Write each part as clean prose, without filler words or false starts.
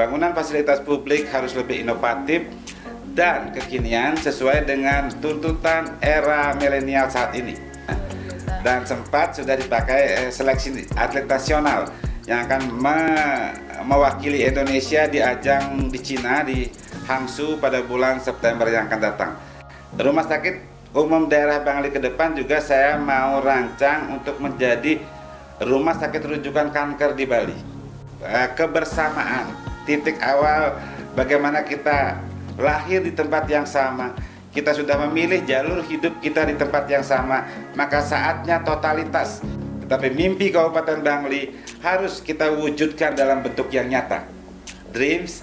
pembangunan fasilitas publik harus lebih inovatif dan kekinian sesuai dengan tuntutan era milenial saat ini. Dan sempat sudah dipakai seleksi atlet nasional yang akan mewakili Indonesia di ajang di Cina di Hangzhou pada bulan September yang akan datang. Rumah Sakit Umum Daerah Bangli ke depan juga saya mau rancang untuk menjadi rumah sakit rujukan kanker di Bali. Kebersamaan, titik awal bagaimana kita lahir di tempat yang sama, kita sudah memilih jalur hidup kita di tempat yang sama, maka saatnya totalitas. Tetapi mimpi Kabupaten Bangli harus kita wujudkan dalam bentuk yang nyata. Dreams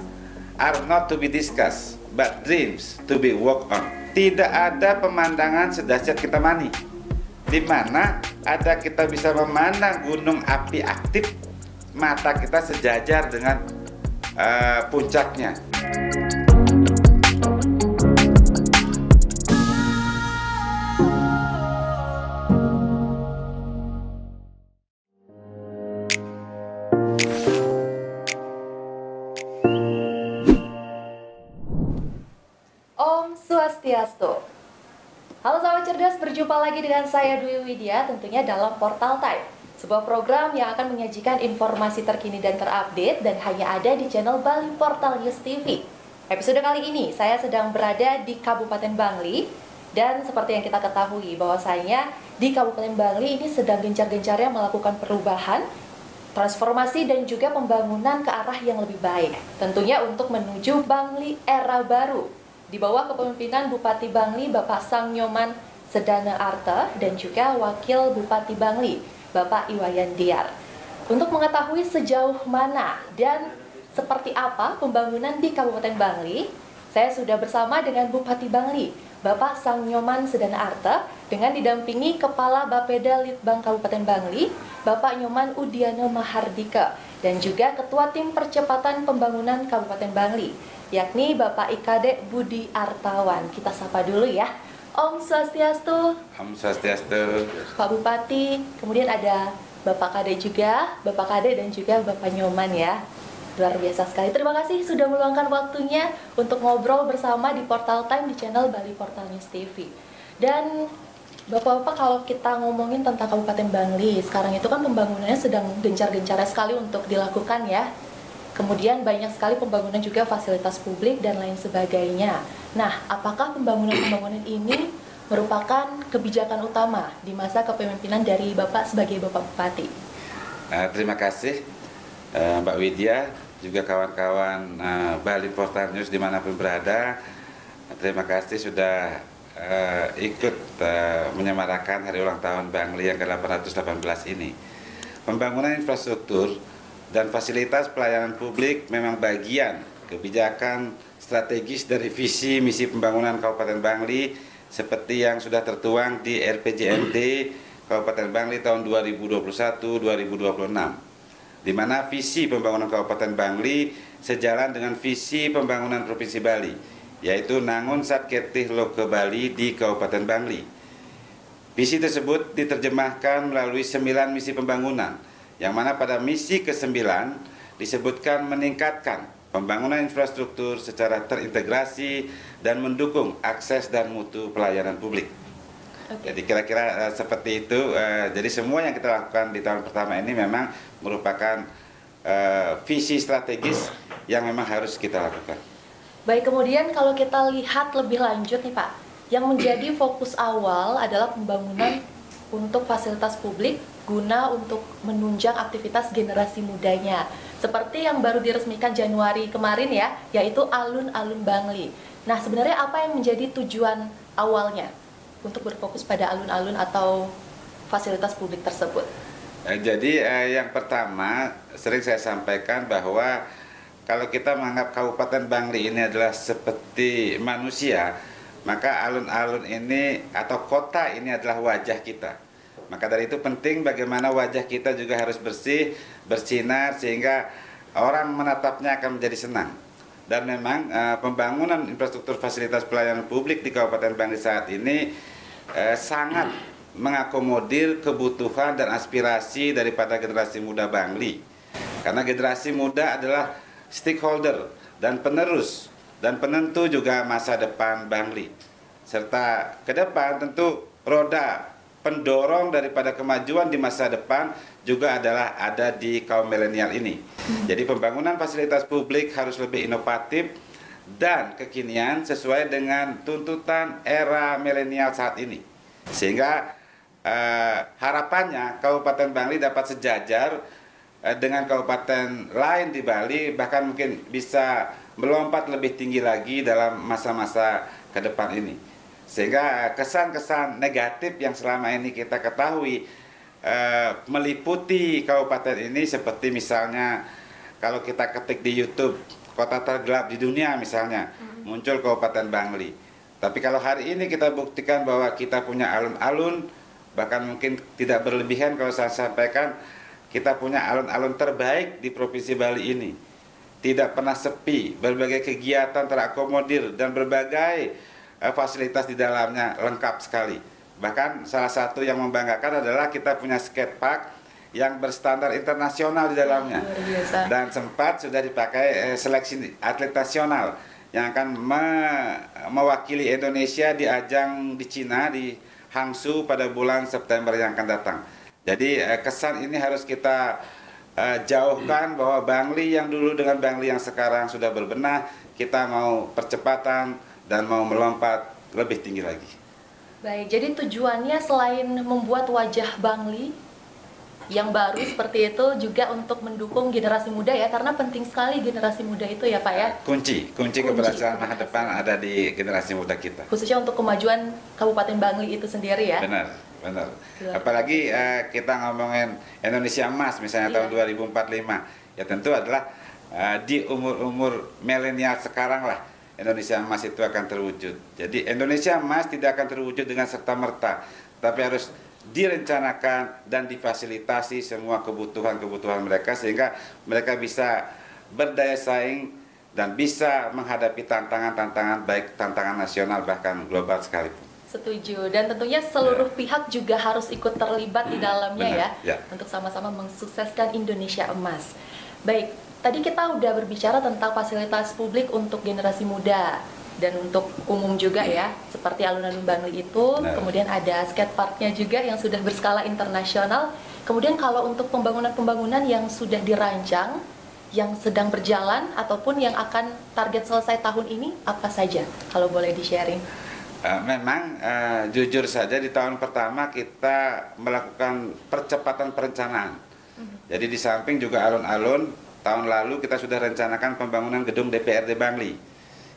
are not to be discussed, but dreams to be worked on. Tidak ada pemandangan sedahsyat Kintamani, di mana ada kita bisa memandang gunung api aktif, mata kita sejajar dengan puncaknya. Om Swastiastu. Halo sahabat cerdas, berjumpa lagi dengan saya Dwi Widya, tentunya dalam Portal Time, sebuah program yang akan menyajikan informasi terkini dan terupdate dan hanya ada di channel Bali Portal News TV. Episode kali ini saya sedang berada di Kabupaten Bangli, dan seperti yang kita ketahui bahwasanya di Kabupaten Bangli ini sedang gencar-gencarnya melakukan perubahan, transformasi dan juga pembangunan ke arah yang lebih baik, tentunya untuk menuju Bangli era baru di bawah kepemimpinan Bupati Bangli Bapak Sang Nyoman Sedana Arta dan juga Wakil Bupati Bangli Bapak Iwayan Diar. Untuk mengetahui sejauh mana dan seperti apa pembangunan di Kabupaten Bangli, saya sudah bersama dengan Bupati Bangli Bapak Sang Nyoman Sedana Arta dengan didampingi Kepala Bapeda Litbang Kabupaten Bangli Bapak Nyoman Udiana Mahardika dan juga Ketua Tim Percepatan Pembangunan Kabupaten Bangli, yakni Bapak Ikade Budi Artawan. Kita sapa dulu ya. Om Swastiastu. Om Swastiastu. Pak Bupati, kemudian ada Bapak Kade juga, Bapak Kade dan juga Bapak Nyoman ya. Luar biasa sekali. Terima kasih sudah meluangkan waktunya untuk ngobrol bersama di Portal Time di channel Bali Portal News TV. Dan Bapak-bapak, kalau kita ngomongin tentang Kabupaten Bangli, sekarang itu kan pembangunannya sedang gencar-gencarnya sekali untuk dilakukan ya. Kemudian banyak sekali pembangunan juga fasilitas publik dan lain sebagainya. Nah, apakah pembangunan-pembangunan ini merupakan kebijakan utama di masa kepemimpinan dari Bapak sebagai Bapak Bupati? Terima kasih Mbak Widya, juga kawan-kawan Bali Portal News dimanapun berada. Terima kasih sudah ikut menyemarakan hari ulang tahun Bangli yang ke-818 ini. Pembangunan infrastruktur dan fasilitas pelayanan publik memang bagian kebijakan strategis dari visi misi pembangunan Kabupaten Bangli seperti yang sudah tertuang di RPJMD Kabupaten Bangli tahun 2021-2026, di mana visi pembangunan Kabupaten Bangli sejalan dengan visi pembangunan Provinsi Bali, yaitu Nangun Satketih Loke Bali di Kabupaten Bangli. Visi tersebut diterjemahkan melalui 9 misi pembangunan, yang mana pada misi ke-9 disebutkan meningkatkan pembangunan infrastruktur secara terintegrasi dan mendukung akses dan mutu pelayanan publik. Jadi kira-kira seperti itu. Jadi semua yang kita lakukan di tahun pertama ini memang merupakan visi strategis yang memang harus kita lakukan. Baik, kemudian kalau kita lihat lebih lanjut nih Pak, yang menjadi fokus awal adalah pembangunan untuk fasilitas publik guna untuk menunjang aktivitas generasi mudanya. Seperti yang baru diresmikan Januari kemarin ya, yaitu Alun-Alun Bangli. Nah, sebenarnya apa yang menjadi tujuan awalnya untuk berfokus pada alun-alun atau fasilitas publik tersebut? Jadi yang pertama sering saya sampaikan bahwa kalau kita menganggap Kabupaten Bangli ini adalah seperti manusia, maka alun-alun ini atau kota ini adalah wajah kita. Maka dari itu penting bagaimana wajah kita juga harus bersih, bersinar, sehingga orang menatapnya akan menjadi senang. Dan memang pembangunan infrastruktur fasilitas pelayanan publik di Kabupaten Bangli saat ini sangat mengakomodir kebutuhan dan aspirasi daripada generasi muda Bangli. Karena generasi muda adalah stakeholder dan penerus dan penentu juga masa depan Bangli. Serta ke depan tentu roda pendorong daripada kemajuan di masa depan juga adalah ada di kaum milenial ini. Jadi pembangunan fasilitas publik harus lebih inovatif dan kekinian sesuai dengan tuntutan era milenial saat ini. Sehingga harapannya Kabupaten Bangli dapat sejajar dengan kabupaten lain di Bali, bahkan mungkin bisa melompat lebih tinggi lagi dalam masa-masa ke depan ini. Sehingga kesan-kesan negatif yang selama ini kita ketahui meliputi kabupaten ini, seperti misalnya kalau kita ketik di YouTube kota tergelap di dunia misalnya, muncul Kabupaten Bangli. Tapi kalau hari ini kita buktikan bahwa kita punya alun-alun, bahkan mungkin tidak berlebihan kalau saya sampaikan, kita punya alun-alun terbaik di Provinsi Bali ini. Tidak pernah sepi, berbagai kegiatan terakomodir dan berbagai fasilitas di dalamnya lengkap sekali. Bahkan salah satu yang membanggakan adalah kita punya skatepark yang berstandar internasional di dalamnya. Dan sempat sudah dipakai seleksi atlet nasional yang akan mewakili Indonesia di ajang di Cina, di Hangzhou pada bulan September yang akan datang. Jadi kesan ini harus kita jauhkan, bahwa Bangli yang dulu dengan Bangli yang sekarang sudah berbenah. Kita mau percepatan dan mau melompat lebih tinggi lagi. Baik, jadi tujuannya selain membuat wajah Bangli yang baru seperti itu juga untuk mendukung generasi muda ya, karena penting sekali generasi muda itu ya Pak ya. Kunci keberhasilan masa depan ada di generasi muda kita. Khususnya untuk kemajuan Kabupaten Bangli itu sendiri ya. Benar. Apalagi kita ngomongin Indonesia Emas misalnya tahun 2045, ya tentu adalah di umur-umur milenial sekarang lah Indonesia Emas itu akan terwujud. Jadi Indonesia Emas tidak akan terwujud dengan serta-merta, tapi harus direncanakan dan difasilitasi semua kebutuhan mereka sehingga mereka bisa berdaya saing dan bisa menghadapi tantangan-tantangan, baik tantangan nasional bahkan global sekalipun. Setuju, dan tentunya seluruh pihak juga harus ikut terlibat di dalamnya ya, untuk sama-sama mensukseskan Indonesia Emas. Baik, tadi kita udah berbicara tentang fasilitas publik untuk generasi muda dan untuk umum juga ya, seperti alun-alun Bangli itu, kemudian ada skateparknya juga yang sudah berskala internasional. Kemudian kalau untuk pembangunan-pembangunan yang sudah dirancang, yang sedang berjalan ataupun yang akan target selesai tahun ini, apa saja kalau boleh di-sharing? Memang jujur saja di tahun pertama kita melakukan percepatan perencanaan. Jadi di samping juga alun-alun, tahun lalu kita sudah rencanakan pembangunan gedung DPRD Bangli.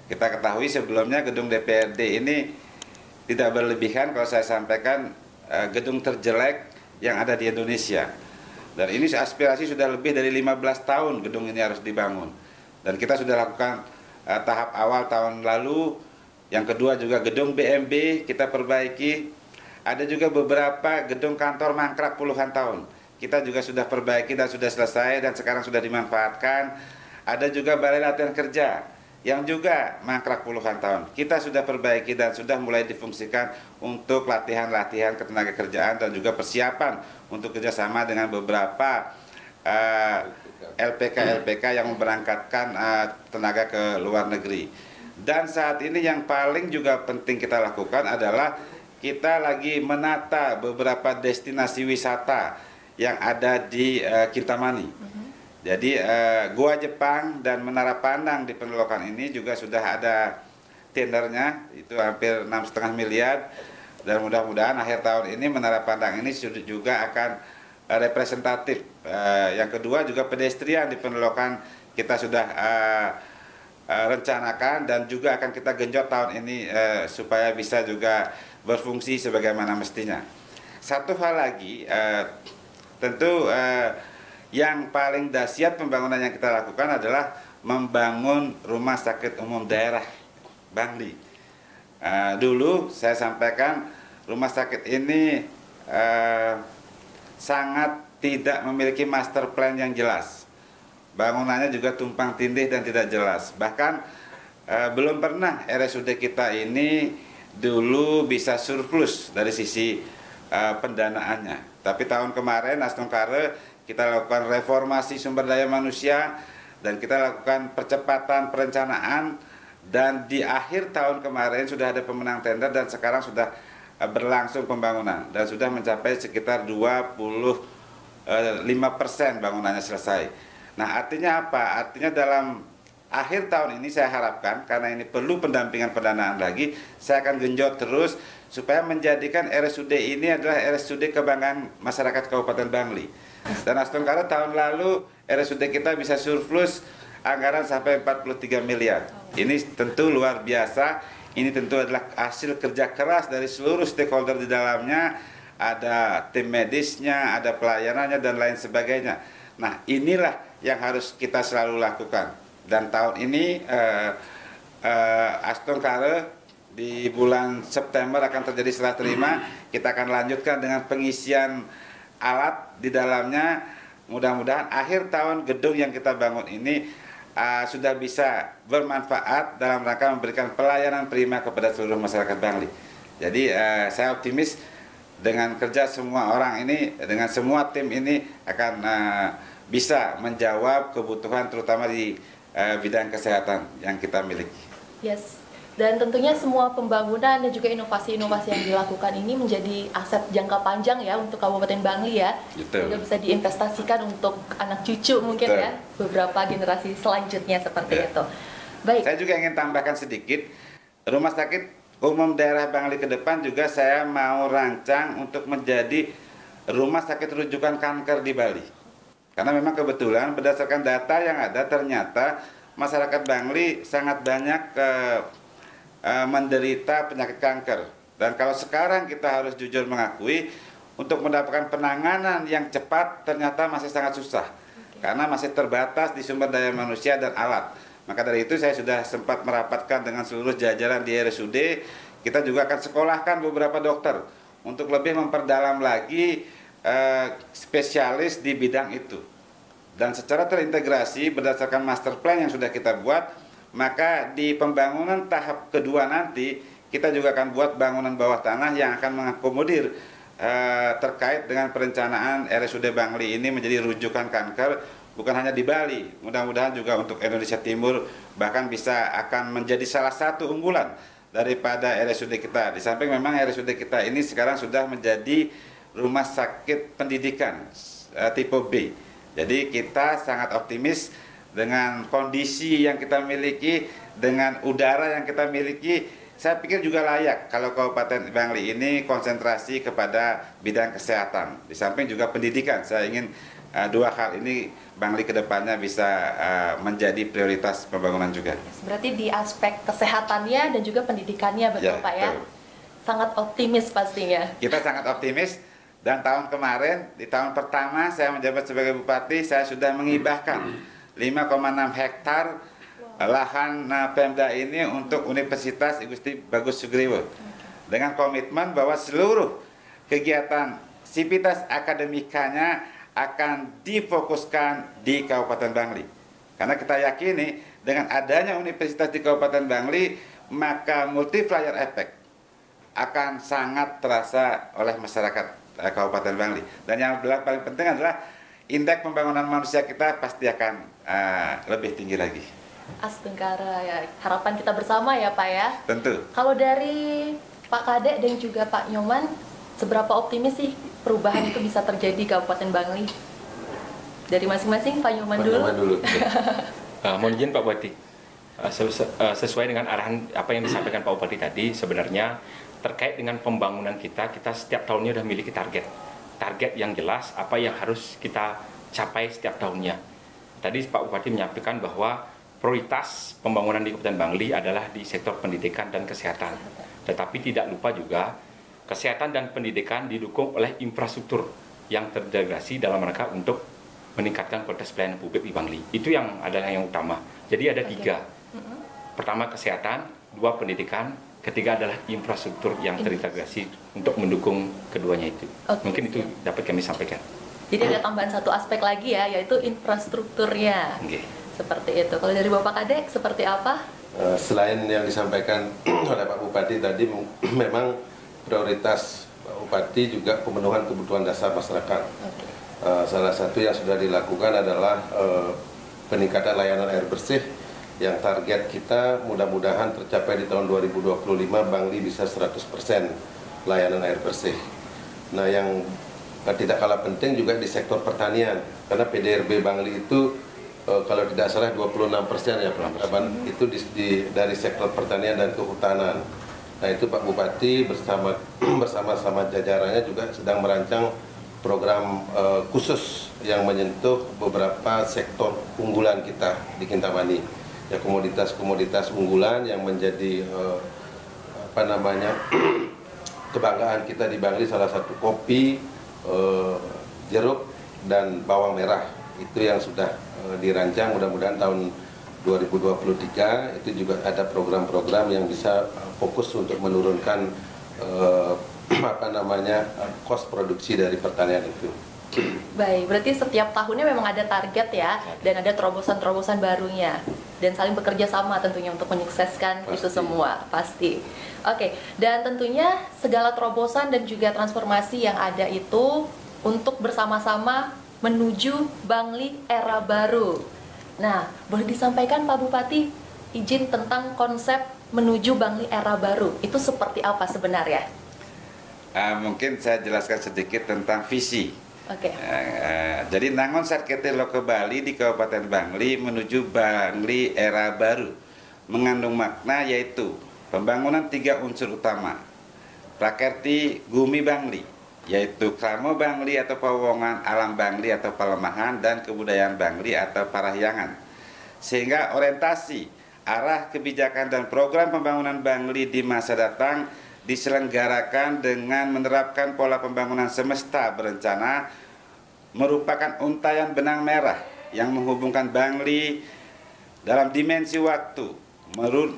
Kita ketahui sebelumnya gedung DPRD ini tidak berlebihan kalau saya sampaikan gedung terjelek yang ada di Indonesia. Dan ini aspirasi sudah lebih dari 15 tahun gedung ini harus dibangun. Dan kita sudah lakukan tahap awal tahun lalu. Yang kedua juga gedung BMB kita perbaiki. Ada juga beberapa gedung kantor mangkrak puluhan tahun. Kita juga sudah perbaiki dan sudah selesai dan sekarang sudah dimanfaatkan. Ada juga balai latihan kerja yang juga mangkrak puluhan tahun. Kita sudah perbaiki dan sudah mulai difungsikan untuk latihan-latihan ketenaga kerjaan dan juga persiapan untuk kerjasama dengan beberapa LPK yang memberangkatkan tenaga ke luar negeri. Dan saat ini yang paling juga penting kita lakukan adalah kita lagi menata beberapa destinasi wisata yang ada di Kintamani. Jadi Gua Jepang dan Menara Pandang di Pendolokan ini juga sudah ada tendernya, itu hampir 6,5 miliar. Dan mudah-mudahan akhir tahun ini Menara Pandang ini juga akan representatif. Yang kedua juga pedestrian di Pendolokan kita sudah rencanakan dan juga akan kita genjot tahun ini supaya bisa juga berfungsi sebagaimana mestinya. Satu hal lagi, tentu yang paling dahsyat pembangunan yang kita lakukan adalah membangun rumah sakit umum daerah Bangli. Dulu saya sampaikan rumah sakit ini sangat tidak memiliki master plan yang jelas. Bangunannya juga tumpang tindih dan tidak jelas. Bahkan belum pernah RSUD kita ini dulu bisa surplus dari sisi pendanaannya. Tapi tahun kemarin Astungkare kita lakukan reformasi sumber daya manusia dan kita lakukan percepatan perencanaan, dan di akhir tahun kemarin sudah ada pemenang tender dan sekarang sudah berlangsung pembangunan dan sudah mencapai sekitar 25% bangunannya selesai. Nah, artinya apa? Artinya dalam akhir tahun ini saya harapkan, karena ini perlu pendampingan pendanaan lagi, saya akan genjot terus supaya menjadikan RSUD ini adalah RSUD kebanggaan masyarakat Kabupaten Bangli. Dan astungkara tahun lalu RSUD kita bisa surplus anggaran sampai 43 miliar. Ini tentu luar biasa. Ini tentu adalah hasil kerja keras dari seluruh stakeholder di dalamnya. Ada tim medisnya, ada pelayanannya, dan lain sebagainya. Nah, inilah yang harus kita selalu lakukan. Dan tahun ini astungkara di bulan September akan terjadi serah terima. Kita akan lanjutkan dengan pengisian alat di dalamnya. Mudah-mudahan akhir tahun gedung yang kita bangun ini sudah bisa bermanfaat dalam rangka memberikan pelayanan prima kepada seluruh masyarakat Bangli. Jadi saya optimis dengan kerja semua orang ini, dengan semua tim ini akan bisa menjawab kebutuhan terutama di bidang kesehatan yang kita miliki. Yes. Dan tentunya semua pembangunan dan juga inovasi-inovasi yang dilakukan ini menjadi aset jangka panjang ya untuk Kabupaten Bangli ya. Betul. Juga bisa diinvestasikan untuk anak cucu mungkin. Betul. Ya, beberapa generasi selanjutnya seperti itu. Baik. Saya juga ingin tambahkan sedikit, Rumah Sakit Umum Daerah Bangli ke depan juga saya mau rancang untuk menjadi rumah sakit rujukan kanker di Bali. Karena memang kebetulan berdasarkan data yang ada, ternyata masyarakat Bangli sangat banyak menderita penyakit kanker. Dan kalau sekarang kita harus jujur mengakui, untuk mendapatkan penanganan yang cepat ternyata masih sangat susah. Karena masih terbatas di sumber daya manusia dan alat. Maka dari itu saya sudah sempat merapatkan dengan seluruh jajaran di RSUD. Kita juga akan sekolahkan beberapa dokter untuk lebih memperdalam lagi spesialis di bidang itu. Dan secara terintegrasi berdasarkan master plan yang sudah kita buat, maka di pembangunan tahap kedua nanti kita juga akan buat bangunan bawah tanah yang akan mengakomodir terkait dengan perencanaan RSUD Bangli ini menjadi rujukan kanker bukan hanya di Bali, mudah-mudahan juga untuk Indonesia Timur, bahkan bisa akan menjadi salah satu unggulan daripada RSUD kita. Di samping memang RSUD kita ini sekarang sudah menjadi rumah sakit pendidikan tipe B. Jadi kita sangat optimis dengan kondisi yang kita miliki, dengan udara yang kita miliki. Saya pikir juga layak kalau Kabupaten Bangli ini konsentrasi kepada bidang kesehatan. Di samping juga pendidikan, saya ingin dua hal ini Bangli kedepannya bisa menjadi prioritas pembangunan juga. Berarti di aspek kesehatannya dan juga pendidikannya, betul ya, Pak ya? Betul. Sangat optimis pastinya. Kita sangat optimis. Dan tahun kemarin, di tahun pertama saya menjabat sebagai Bupati, saya sudah mengibahkan 5,6 hektar lahan Pemda ini untuk Universitas I Gusti Bagus Sugriwo. Dengan komitmen bahwa seluruh kegiatan sivitas akademikanya akan difokuskan di Kabupaten Bangli. Karena kita yakini dengan adanya universitas di Kabupaten Bangli, maka multiplier effect akan sangat terasa oleh masyarakat Kabupaten Bangli. Dan yang paling penting adalah indeks pembangunan manusia kita pasti akan lebih tinggi lagi. Astungkara ya, harapan kita bersama ya Pak ya. Tentu. Kalau dari Pak Kadek dan juga Pak Nyoman, seberapa optimis sih perubahan itu bisa terjadi di Kabupaten Bangli? Dari masing-masing, Pak Nyoman dulu. Pak Nyoman dulu. Mohon izin Pak Bupati, sesuai dengan arahan apa yang disampaikan Pak Bupati tadi, sebenarnya terkait dengan pembangunan kita setiap tahunnya sudah memiliki target yang jelas apa yang harus kita capai setiap tahunnya. Tadi Pak Bupati menyampaikan bahwa prioritas pembangunan di Kabupaten Bangli adalah di sektor pendidikan dan kesehatan. Tetapi tidak lupa juga kesehatan dan pendidikan didukung oleh infrastruktur yang terintegrasi dalam rangka untuk meningkatkan kualitas pelayanan publik di Bangli. Itu yang adalah yang utama. Jadi ada tiga. Pertama kesehatan, dua pendidikan, ketiga adalah infrastruktur yang terintegrasi untuk mendukung keduanya itu. Mungkin itu dapat kami sampaikan. Jadi ada tambahan satu aspek lagi ya, yaitu infrastrukturnya. Seperti itu. Kalau dari Bapak Kadek, seperti apa? Selain yang disampaikan oleh Pak Bupati tadi, memang prioritas Pak Bupati juga pemenuhan kebutuhan dasar masyarakat. Salah satu yang sudah dilakukan adalah peningkatan layanan air bersih yang target kita mudah-mudahan tercapai di tahun 2025 Bangli bisa 100% layanan air bersih. Nah, yang tidak kalah penting juga di sektor pertanian, karena PDRB Bangli itu kalau tidak salah 26% ya Pak, itu dari sektor pertanian dan kehutanan. Nah, itu Pak Bupati bersama-sama jajarannya juga sedang merancang program khusus yang menyentuh beberapa sektor unggulan kita di Kintamani. Ya, komoditas-komoditas unggulan yang menjadi kebanggaan kita di Bangli, salah satu kopi, jeruk dan bawang merah. Itu yang sudah dirancang, mudah-mudahan tahun 2023 itu juga ada program-program yang bisa fokus untuk menurunkan kos produksi dari pertanian itu. Baik, berarti setiap tahunnya memang ada target ya, dan ada terobosan-terobosan barunya, dan saling bekerja sama tentunya untuk menyukseskan itu semua, pasti. Oke, dan tentunya segala terobosan dan juga transformasi yang ada itu untuk bersama-sama menuju Bangli era baru. Nah, boleh disampaikan Pak Bupati, izin tentang konsep menuju Bangli era baru, itu seperti apa sebenarnya? Mungkin saya jelaskan sedikit tentang visi. Oke. Jadi nangon sarkete lo ke Bali di Kabupaten Bangli menuju Bangli era baru mengandung makna yaitu pembangunan 3 unsur utama. Prakerti Gumi Bangli, yaitu Kramo Bangli atau Pawongan, Alam Bangli atau Palemahan, dan Kebudayaan Bangli atau Parahyangan. Sehingga orientasi, arah kebijakan dan program pembangunan Bangli di masa datang diselenggarakan dengan menerapkan pola pembangunan semesta berencana merupakan untayan benang merah yang menghubungkan Bangli dalam dimensi waktu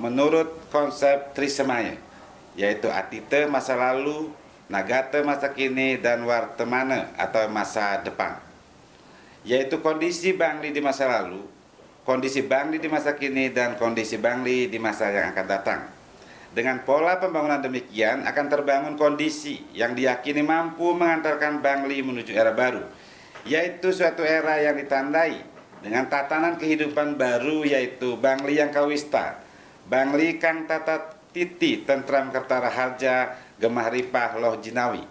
menurut konsep Trisemaya, yaitu Atite masa lalu, Nagate masa kini, dan Wartemane atau masa depan, yaitu kondisi Bangli di masa lalu, kondisi Bangli di masa kini, dan kondisi Bangli di masa yang akan datang. Dengan pola pembangunan demikian akan terbangun kondisi yang diyakini mampu mengantarkan Bangli menuju era baru, yaitu suatu era yang ditandai dengan tatanan kehidupan baru, yaitu Bangli yang kawista, Bangli kang tata titi tentram kertara harja gemah ripah loh jinawi,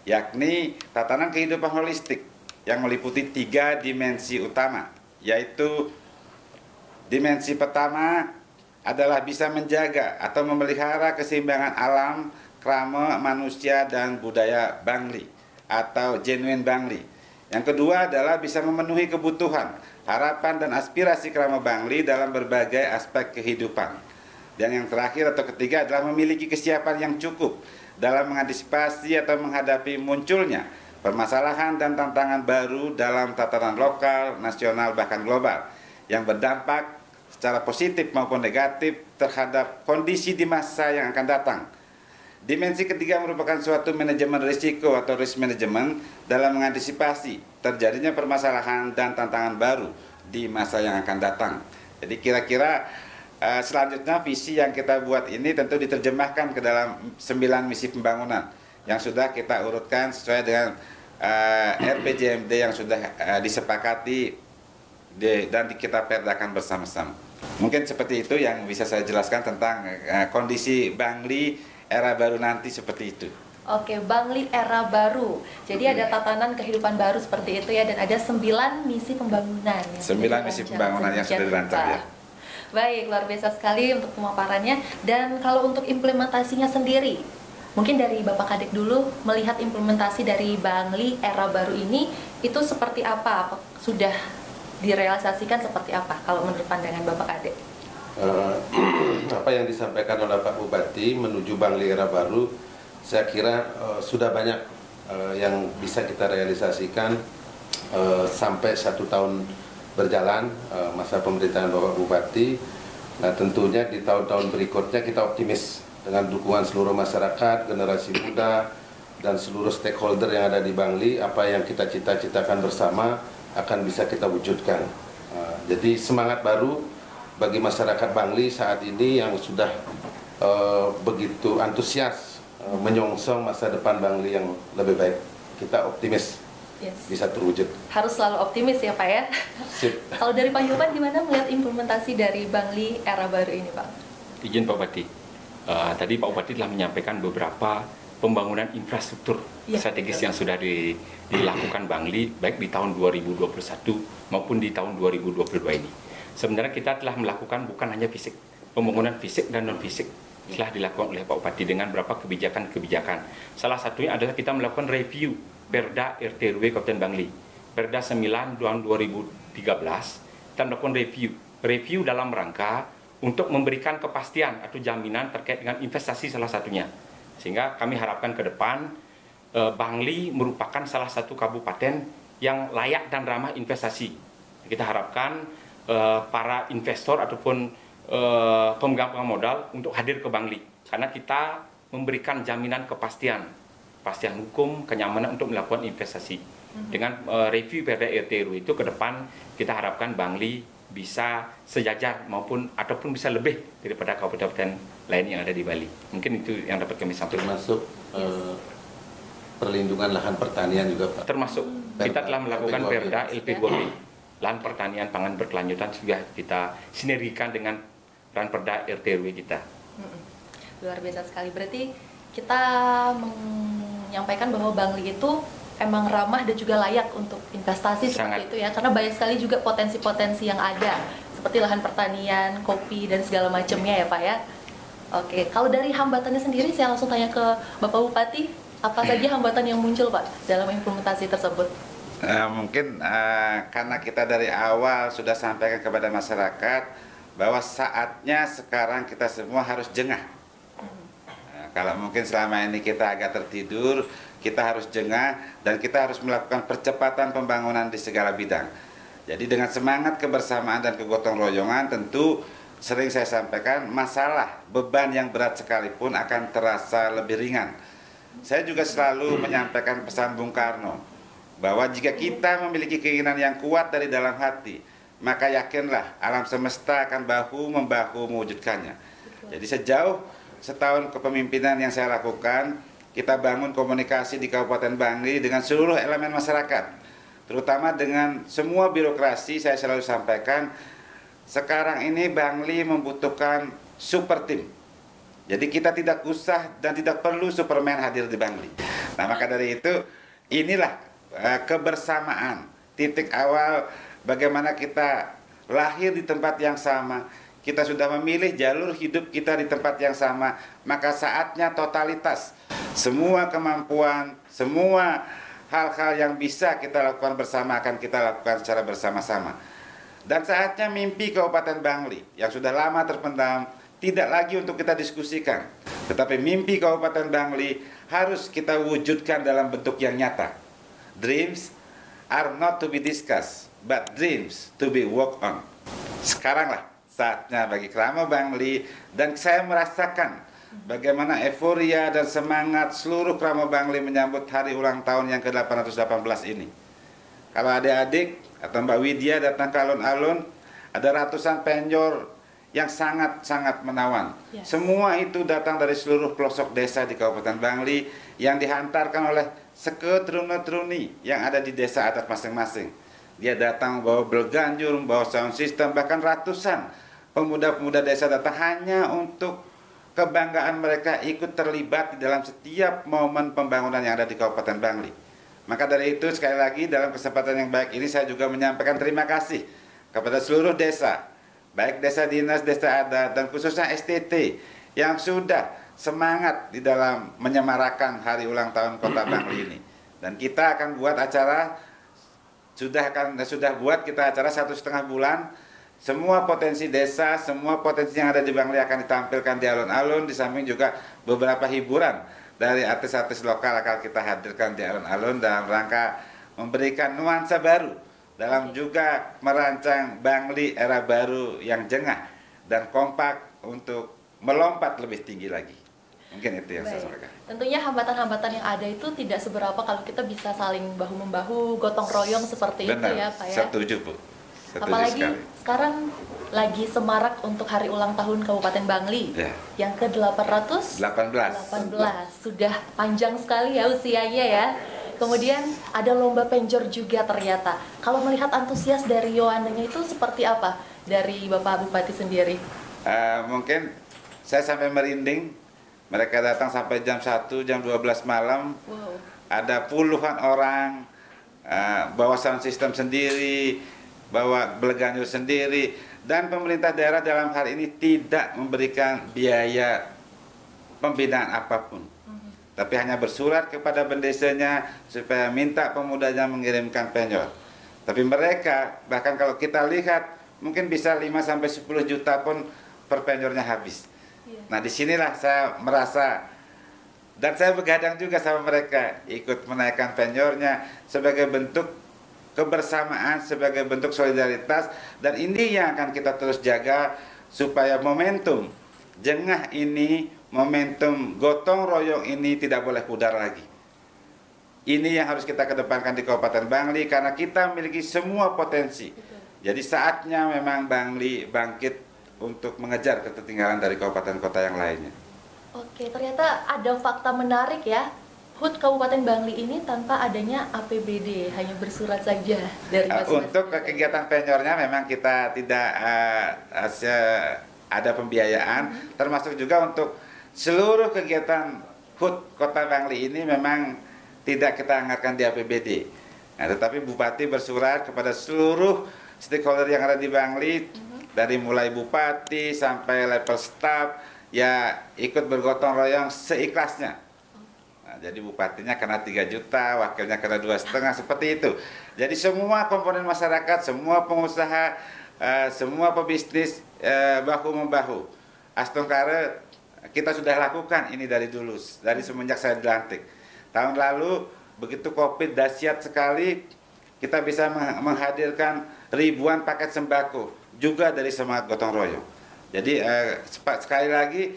yakni tatanan kehidupan holistik yang meliputi 3 dimensi utama, yaitu dimensi pertama adalah bisa menjaga atau memelihara keseimbangan alam, krama, manusia, dan budaya Bangli atau genuine Bangli. Yang kedua adalah bisa memenuhi kebutuhan, harapan, dan aspirasi krama Bangli dalam berbagai aspek kehidupan. Dan yang terakhir atau ketiga adalah memiliki kesiapan yang cukup dalam mengantisipasi atau menghadapi munculnya permasalahan dan tantangan baru dalam tatanan lokal, nasional, bahkan global yang berdampak secara positif maupun negatif terhadap kondisi di masa yang akan datang. Dimensi ketiga merupakan suatu manajemen risiko atau risk management dalam mengantisipasi terjadinya permasalahan dan tantangan baru di masa yang akan datang. Jadi kira-kira selanjutnya visi yang kita buat ini tentu diterjemahkan ke dalam 9 misi pembangunan yang sudah kita urutkan sesuai dengan RPJMD yang sudah disepakati dan kita perdakan bersama-sama. Mungkin seperti itu yang bisa saya jelaskan tentang kondisi Bangli era baru nanti seperti itu. Oke, Bangli era baru. Jadi ada tatanan kehidupan baru seperti itu ya, dan ada 9 misi pembangunan. 9 misi pembangunan yang sudah dirancang ya. Baik, luar biasa sekali untuk pemaparannya. Dan kalau untuk implementasinya sendiri, mungkin dari Bapak Kadek dulu, melihat implementasi dari Bangli era baru ini itu seperti apa? Sudah direalisasikan seperti apa kalau menurut pandangan Bapak Kadek? Apa yang disampaikan oleh Pak Bupati menuju Bangli era baru, saya kira sudah banyak yang bisa kita realisasikan sampai 1 tahun berjalan masa pemerintahan Bapak Bupati. Nah, tentunya di tahun-tahun berikutnya kita optimis dengan dukungan seluruh masyarakat, generasi muda, dan seluruh stakeholder yang ada di Bangli, apa yang kita cita-citakan bersama akan bisa kita wujudkan. Jadi semangat baru bagi masyarakat Bangli saat ini yang sudah begitu antusias menyongsong masa depan Bangli yang lebih baik. Kita optimis bisa terwujud. Harus selalu optimis ya Pak ya. Sip. Kalau dari Pak Yopan gimana melihat implementasi dari Bangli era baru ini Pak? Izin Pak Bupati, tadi Pak Bupati telah menyampaikan beberapa pembangunan infrastruktur strategis yang sudah dilakukan Bangli baik di tahun 2021 maupun di tahun 2022 ini. Sebenarnya kita telah melakukan bukan hanya fisik, pembangunan fisik dan non fisik telah dilakukan oleh Pak Bupati dengan beberapa kebijakan-kebijakan. Salah satunya adalah kita melakukan review Perda RT RW Kabupaten Bangli. Perda 9 tahun 2013 kita melakukan review dalam rangka untuk memberikan kepastian atau jaminan terkait dengan investasi salah satunya. Sehingga kami harapkan ke depan Bangli merupakan salah satu kabupaten yang layak dan ramah investasi. Kita harapkan para investor ataupun pemegang modal untuk hadir ke Bangli karena kita memberikan jaminan kepastian hukum, kenyamanan untuk melakukan investasi. Dengan review Perda RT RW itu ke depan kita harapkan Bangli bisa sejajar ataupun bisa lebih daripada kabupaten lain yang ada di Bali. Mungkin itu yang dapat kami sampaikan. Termasuk perlindungan lahan pertanian juga Pak. Termasuk kita telah melakukan Perda LP2B. Lahan pertanian pangan berkelanjutan sudah kita sinergikan dengan Ranperda RT RW kita. Luar biasa sekali. Berarti kita menyampaikan bahwa Bangli itu emang ramah dan juga layak untuk investasi seperti itu ya, karena banyak sekali juga potensi-potensi yang ada seperti lahan pertanian, kopi dan segala macamnya ya Pak ya. Oke, kalau dari hambatannya sendiri saya langsung tanya ke Bapak Bupati, apa saja hambatan yang muncul Pak dalam implementasi tersebut? Mungkin karena kita dari awal sudah sampaikan kepada masyarakat bahwa saatnya sekarang kita semua harus jengah. Kalau mungkin selama ini kita agak tertidur, kita harus jengah dan kita harus melakukan percepatan pembangunan di segala bidang. Jadi dengan semangat kebersamaan dan kegotong royongan, tentu sering saya sampaikan masalah beban yang berat sekalipun akan terasa lebih ringan. Saya juga selalu menyampaikan pesan Bung Karno bahwa jika kita memiliki keinginan yang kuat dari dalam hati, maka yakinlah alam semesta akan bahu-membahu mewujudkannya. Jadi sejauh setahun kepemimpinan yang saya lakukan, kita bangun komunikasi di Kabupaten Bangli dengan seluruh elemen masyarakat, terutama dengan semua birokrasi. Saya selalu sampaikan, sekarang ini Bangli membutuhkan super tim. Jadi kita tidak usah dan tidak perlu Superman hadir di Bangli. Nah maka dari itu, inilah kebersamaan, titik awal bagaimana kita lahir di tempat yang sama, kita sudah memilih jalur hidup kita di tempat yang sama, maka saatnya totalitas, semua kemampuan, semua hal-hal yang bisa kita lakukan bersama akan kita lakukan secara bersama-sama. Dan saatnya mimpi Kabupaten Bangli yang sudah lama terpendam tidak lagi untuk kita diskusikan, tetapi mimpi Kabupaten Bangli harus kita wujudkan dalam bentuk yang nyata. Dreams are not to be discussed, but dreams to be worked on. Sekaranglah saatnya bagi Krama Bangli, dan saya merasakan bagaimana euforia dan semangat seluruh Krama Bangli menyambut hari ulang tahun yang ke-818 ini. Kalau adik-adik atau Mbak Widya datang ke alun-alun, ada ratusan penjor yang sangat-sangat menawan. Yes. Semua itu datang dari seluruh pelosok desa di Kabupaten Bangli yang dihantarkan oleh seketruni-truni yang ada di desa adat masing-masing. Dia datang membawa belganjur, membawa sound system, bahkan ratusan pemuda-pemuda desa datang hanya untuk kebanggaan mereka ikut terlibat di dalam setiap momen pembangunan yang ada di Kabupaten Bangli. Maka dari itu sekali lagi dalam kesempatan yang baik ini saya juga menyampaikan terima kasih kepada seluruh desa, baik desa dinas, desa adat, dan khususnya STT yang sudah semangat di dalam menyemarakan hari ulang tahun Kota Bangli ini. Dan kita akan buat acara, sudah buat kita acara 1,5 bulan. Semua potensi desa, semua potensi yang ada di Bangli akan ditampilkan di alun-alun, di samping juga beberapa hiburan dari artis-artis lokal akan kita hadirkan di alun-alun dalam rangka memberikan nuansa baru dalam juga merancang Bangli era baru yang jengah dan kompak untuk melompat lebih tinggi lagi. Mungkin itu yang saya sampaikan. Tentunya hambatan-hambatan yang ada itu tidak seberapa kalau kita bisa saling bahu-membahu, gotong royong seperti itu ya Pak ya. Setuju Bu. Apalagi sekali. Sekarang lagi semarak untuk hari ulang tahun Kabupaten Bangli ya. Yang ke-818. Sudah panjang sekali ya usianya ya. Kemudian ada lomba penjor juga ternyata. Kalau melihat antusias dari Yohananya itu seperti apa dari Bapak Bupati sendiri? Mungkin saya sampai merinding. Mereka datang sampai jam 1, jam 12 malam. Wow. Ada puluhan orang, bawa sound system sendiri, bawa beleganyur sendiri. Dan pemerintah daerah dalam hal ini tidak memberikan biaya pembinaan apapun. Tapi hanya bersurat kepada bendesanya supaya minta pemudanya mengirimkan penjor. Tapi mereka, bahkan kalau kita lihat, mungkin bisa 5-10 juta pun per penjornya habis. Nah, disinilah saya merasa, dan saya begadang juga sama mereka, ikut menaikkan penjornya sebagai bentuk kebersamaan, sebagai bentuk solidaritas. Dan ini yang akan kita terus jaga supaya momentum jengah ini, momentum gotong royong ini tidak boleh pudar lagi. Ini yang harus kita kedepankan di Kabupaten Bangli karena kita memiliki semua potensi. Jadi saatnya memang Bangli bangkit untuk mengejar ketertinggalan dari kabupaten kota yang lainnya. Oke, ternyata ada fakta menarik ya. HUT Kabupaten Bangli ini tanpa adanya APBD, hanya bersurat saja dari masing-masing. Untuk kegiatan penyornya memang kita tidak ada pembiayaan, termasuk juga untuk seluruh kegiatan HUT Kota Bangli ini memang tidak kita anggarkan di APBD. Nah, tetapi Bupati bersurat kepada seluruh stakeholder yang ada di Bangli, dari mulai Bupati sampai level staf, ya ikut bergotong royong seikhlasnya. Nah, jadi Bupatinya kena 3 juta, wakilnya kena 2,5, seperti itu. Jadi semua komponen masyarakat, semua pengusaha, semua pebisnis bahu-membahu. Astungkare kita sudah lakukan ini dari dulu, dari semenjak saya dilantik. Tahun lalu begitu COVID dahsyat sekali, kita bisa menghadirkan ribuan paket sembako juga dari semangat gotong royong. Jadi sekali lagi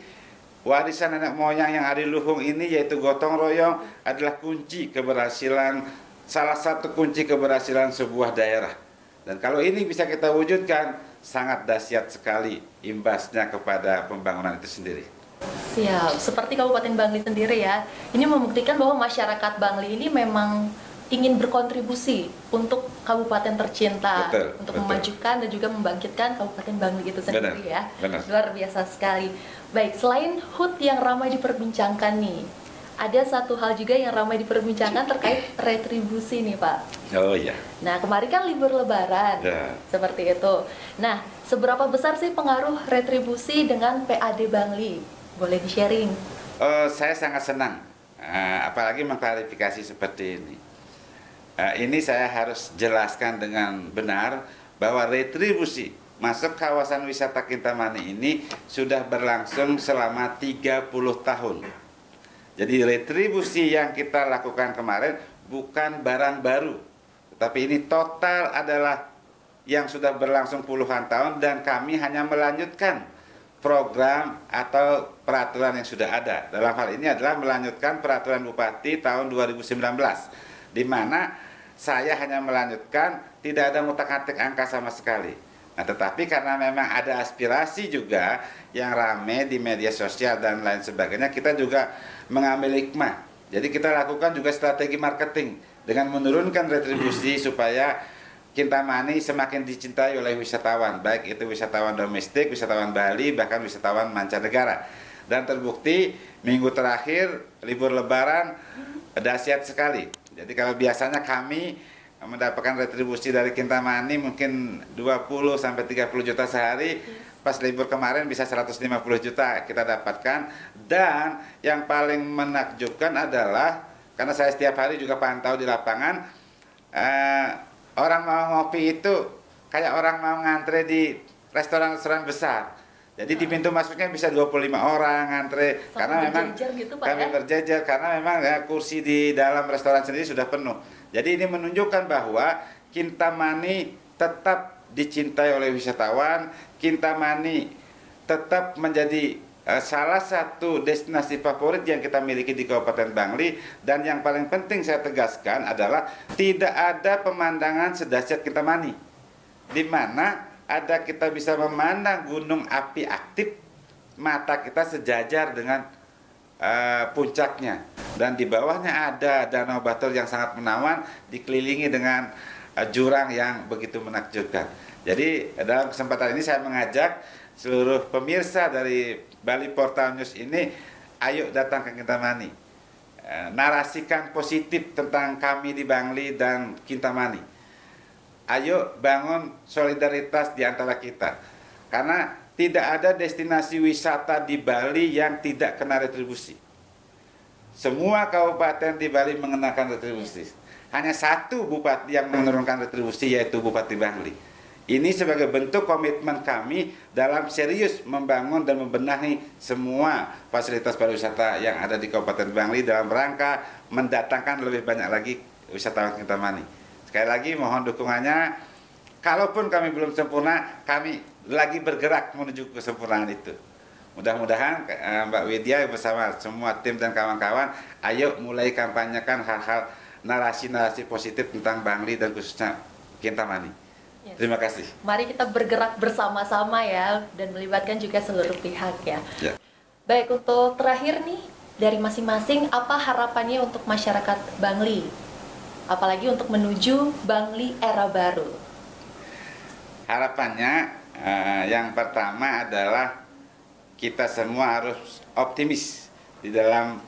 warisan nenek moyang yang ada di Luhung ini yaitu gotong royong adalah kunci keberhasilan, salah satu kunci keberhasilan sebuah daerah. Dan kalau ini bisa kita wujudkan, sangat dahsyat sekali imbasnya kepada pembangunan itu sendiri. Siap, seperti Kabupaten Bangli sendiri ya, ini membuktikan bahwa masyarakat Bangli ini memang ingin berkontribusi untuk kabupaten tercinta, untuk memajukan dan juga membangkitkan Kabupaten Bangli itu sendiri. Ya. Luar biasa sekali. Baik, selain HUT yang ramai diperbincangkan nih, ada satu hal juga yang ramai diperbincangkan terkait retribusi nih Pak. Oh iya. Nah, kemarin kan libur lebaran, seperti itu. Nah, seberapa besar sih pengaruh retribusi dengan PAD Bangli? Boleh di-sharing? Saya sangat senang, apalagi mengklarifikasi seperti ini. Ini saya harus jelaskan dengan benar bahwa retribusi masuk kawasan wisata Kintamani ini sudah berlangsung selama 30 tahun. Jadi retribusi yang kita lakukan kemarin bukan barang baru, tetapi ini total adalah yang sudah berlangsung puluhan tahun dan kami hanya melanjutkan program atau peraturan yang sudah ada. Dalam hal ini adalah melanjutkan peraturan Bupati tahun 2019, di mana saya hanya melanjutkan, tidak ada ngutak-ngatik angka sama sekali. Nah, tetapi karena memang ada aspirasi juga yang rame di media sosial dan lain sebagainya, kita juga mengambil hikmah. Jadi kita lakukan juga strategi marketing dengan menurunkan retribusi supaya Kintamani semakin dicintai oleh wisatawan, baik itu wisatawan domestik, wisatawan Bali, bahkan wisatawan mancanegara. Dan terbukti minggu terakhir libur lebaran dahsyat sekali. Jadi kalau biasanya kami mendapatkan retribusi dari Kintamani mungkin 20-30 juta sehari, pas libur kemarin bisa 150 juta kita dapatkan. Dan yang paling menakjubkan adalah, karena saya setiap hari juga pantau di lapangan, orang mau ngopi itu kayak orang mau ngantre di restoran-restoran besar. Jadi di pintu masuknya bisa 25 orang ngantre. Karena memang gitu, Pak, kami berjejer karena memang kursi di dalam restoran sendiri sudah penuh. Jadi ini menunjukkan bahwa Kintamani tetap dicintai oleh wisatawan. Kintamani tetap menjadi salah satu destinasi favorit yang kita miliki di Kabupaten Bangli. Dan yang paling penting saya tegaskan adalah tidak ada pemandangan sedahsyat Kintamani, di mana ada kita bisa memandang gunung api aktif, mata kita sejajar dengan puncaknya, dan di bawahnya ada Danau Batur yang sangat menawan, dikelilingi dengan jurang yang begitu menakjubkan. Jadi dalam kesempatan ini saya mengajak seluruh pemirsa dari Bali Portal News ini, ayo datang ke Kintamani, narasikan positif tentang kami di Bangli dan Kintamani. Ayo bangun solidaritas di antara kita, karena tidak ada destinasi wisata di Bali yang tidak kena retribusi. Semua kabupaten di Bali mengenakan retribusi. Hanya satu bupati yang menurunkan retribusi, yaitu Bupati Bangli. Ini sebagai bentuk komitmen kami dalam serius membangun dan membenahi semua fasilitas pariwisata yang ada di Kabupaten Bangli dalam rangka mendatangkan lebih banyak lagi wisatawan Kintamani. Sekali lagi mohon dukungannya. Kalaupun kami belum sempurna, kami lagi bergerak menuju kesempurnaan itu. Mudah-mudahan Mbak Widya bersama semua tim dan kawan-kawan, ayo mulai kampanyekan hal-hal narasi-narasi positif tentang Bangli dan khususnya Kintamani. Yes. Terima kasih. Mari kita bergerak bersama-sama ya, dan melibatkan juga seluruh pihak ya. Yeah. Baik, untuk terakhir nih, dari masing-masing apa harapannya untuk masyarakat Bangli? Apalagi untuk menuju Bangli era baru. Harapannya yang pertama adalah kita semua harus optimis di dalam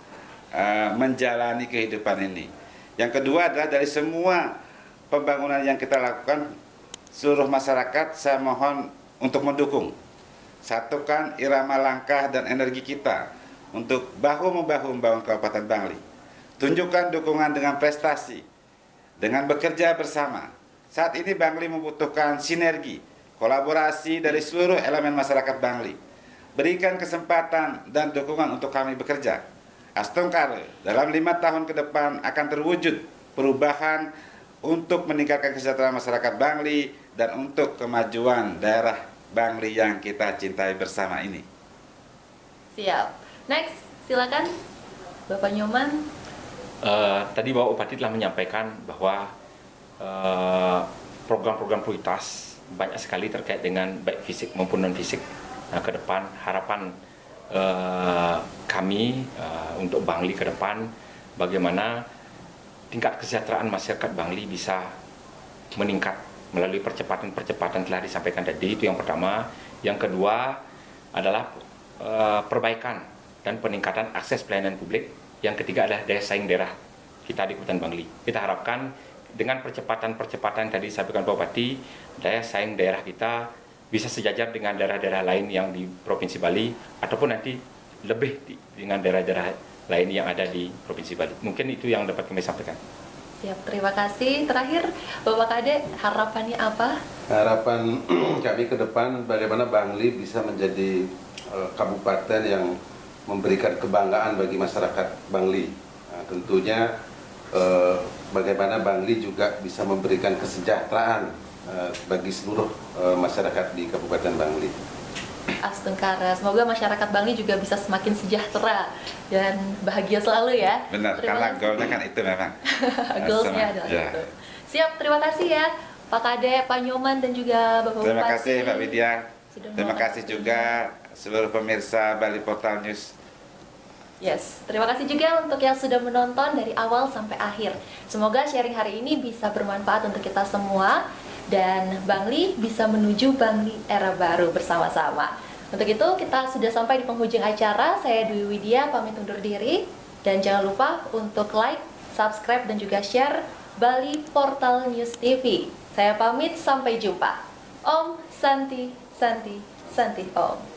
menjalani kehidupan ini. Yang kedua adalah dari semua pembangunan yang kita lakukan, seluruh masyarakat saya mohon untuk mendukung. Satukan irama langkah dan energi kita untuk bahu-membahu membangun Kabupaten Bangli. Tunjukkan dukungan dengan prestasi, dengan bekerja bersama. Saat ini Bangli membutuhkan sinergi, kolaborasi dari seluruh elemen masyarakat Bangli. Berikan kesempatan dan dukungan untuk kami bekerja. Astungkare, dalam 5 tahun ke depan akan terwujud perubahan untuk meningkatkan kesejahteraan masyarakat Bangli dan untuk kemajuan daerah Bangli yang kita cintai bersama ini. Siap. Next, silakan Bapak Nyoman. Tadi Bapak Bupati telah menyampaikan bahwa program-program prioritas banyak sekali terkait dengan baik fisik maupun non fisik. Nah, ke depan harapan kami untuk Bangli ke depan, bagaimana tingkat kesejahteraan masyarakat Bangli bisa meningkat melalui percepatan-percepatan telah disampaikan tadi. Itu yang pertama. Yang kedua adalah perbaikan dan peningkatan akses pelayanan publik. Yang ketiga adalah daya saing daerah kita di Kabupaten Bangli. Kita harapkan dengan percepatan-percepatan tadi disampaikan Pak Bupati, daya saing daerah kita bisa sejajar dengan daerah-daerah lain yang di Provinsi Bali, ataupun nanti lebih dengan daerah-daerah lain yang ada di Provinsi Bali. Mungkin itu yang dapat kami sampaikan. Siap, terima kasih. Terakhir, Bapak Kade, harapannya apa? Harapan kami ke depan bagaimana Bangli bisa menjadi kabupaten yang memberikan kebanggaan bagi masyarakat Bangli. Nah, tentunya bagaimana Bangli juga bisa memberikan kesejahteraan bagi seluruh masyarakat di Kabupaten Bangli. Astungkara, semoga masyarakat Bangli juga bisa semakin sejahtera dan bahagia selalu ya. Benar, karena goalnya kan itu memang. Goalsnya adalah itu. Siap, terima kasih ya Pak Kade, Pak Nyoman, dan juga Bapak Bupati. Terima kasih Mbak Widya. Terima kasih juga seluruh pemirsa Bali Portal News. Yes, terima kasih juga untuk yang sudah menonton dari awal sampai akhir. Semoga sharing hari ini bisa bermanfaat untuk kita semua dan Bangli bisa menuju Bangli era baru bersama-sama. Untuk itu kita sudah sampai di penghujung acara. Saya Dwi Widya pamit undur diri, dan jangan lupa untuk like, subscribe, dan juga share Bali Portal News TV. Saya pamit, sampai jumpa. Om Santi Santi Santi Om.